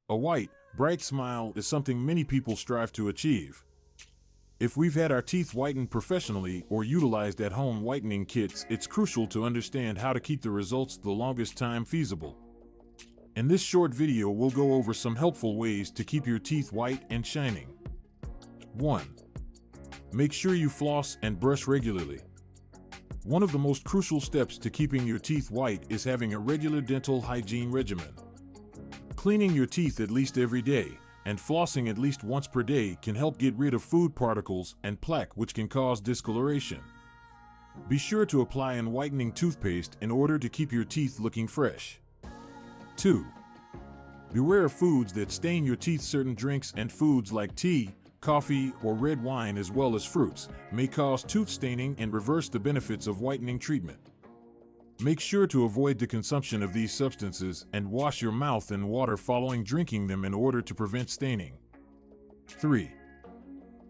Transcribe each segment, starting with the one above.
A white, bright smile is something many people strive to achieve. If we've had our teeth whitened professionally or utilized at-home whitening kits, it's crucial to understand how to keep the results the longest time feasible. In this short video, we'll go over some helpful ways to keep your teeth white and shining. 1. Make sure you floss and brush regularly. One of the most crucial steps to keeping your teeth white is having a regular dental hygiene regimen. Cleaning your teeth at least every day and flossing at least once per day can help get rid of food particles and plaque, which can cause discoloration. Be sure to apply an whitening toothpaste in order to keep your teeth looking fresh. 2. Beware of foods that stain your teeth. Certain drinks and foods like tea, coffee, or red wine, as well as fruits, may cause tooth staining and reverse the benefits of whitening treatment. Make sure to avoid the consumption of these substances and wash your mouth in water following drinking them in order to prevent staining. 3.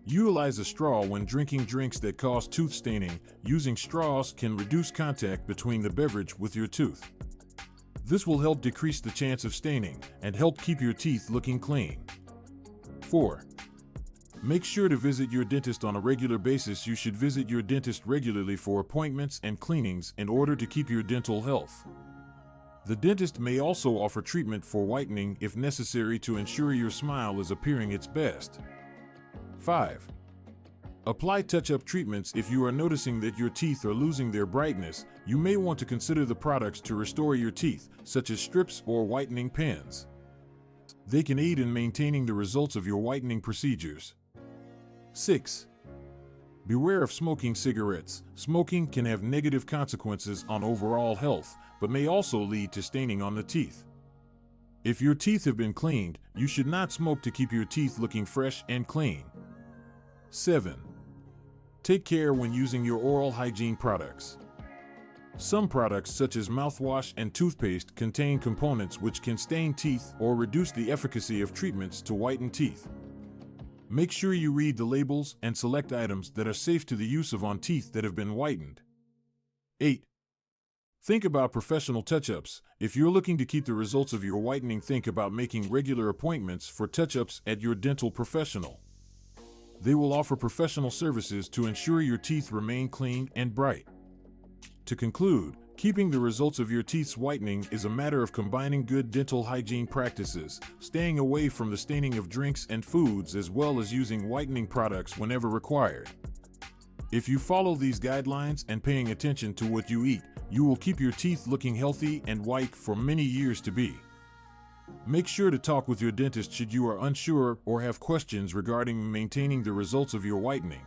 Utilize a straw when drinking drinks that cause tooth staining. Using straws can reduce contact between the beverage with your tooth. This will help decrease the chance of staining and help keep your teeth looking clean. 4. Make sure to visit your dentist on a regular basis. You should visit your dentist regularly for appointments and cleanings in order to keep your dental health. The dentist may also offer treatment for whitening if necessary to ensure your smile is appearing its best. 5. Apply touch-up treatments. If you are noticing that your teeth are losing their brightness, you may want to consider the products to restore your teeth, such as strips or whitening pens. They can aid in maintaining the results of your whitening procedures. 6. Beware of smoking cigarettes. Smoking can have negative consequences on overall health, but may also lead to staining on the teeth. If your teeth have been cleaned, you should not smoke to keep your teeth looking fresh and clean. 7. Take care when using your oral hygiene products. Some products, such as mouthwash and toothpaste, contain components which can stain teeth or reduce the efficacy of treatments to whiten teeth. Make sure you read the labels and select items that are safe to the use of on teeth that have been whitened. 8. Think about professional touch-ups. If you're looking to keep the results of your whitening, think about making regular appointments for touch-ups at your dental professional. They will offer professional services to ensure your teeth remain clean and bright. To conclude, keeping the results of your teeth's whitening is a matter of combining good dental hygiene practices, staying away from the staining of drinks and foods, as well as using whitening products whenever required. If you follow these guidelines and paying attention to what you eat, you will keep your teeth looking healthy and white for many years to be. Make sure to talk with your dentist should you are unsure or have questions regarding maintaining the results of your whitening.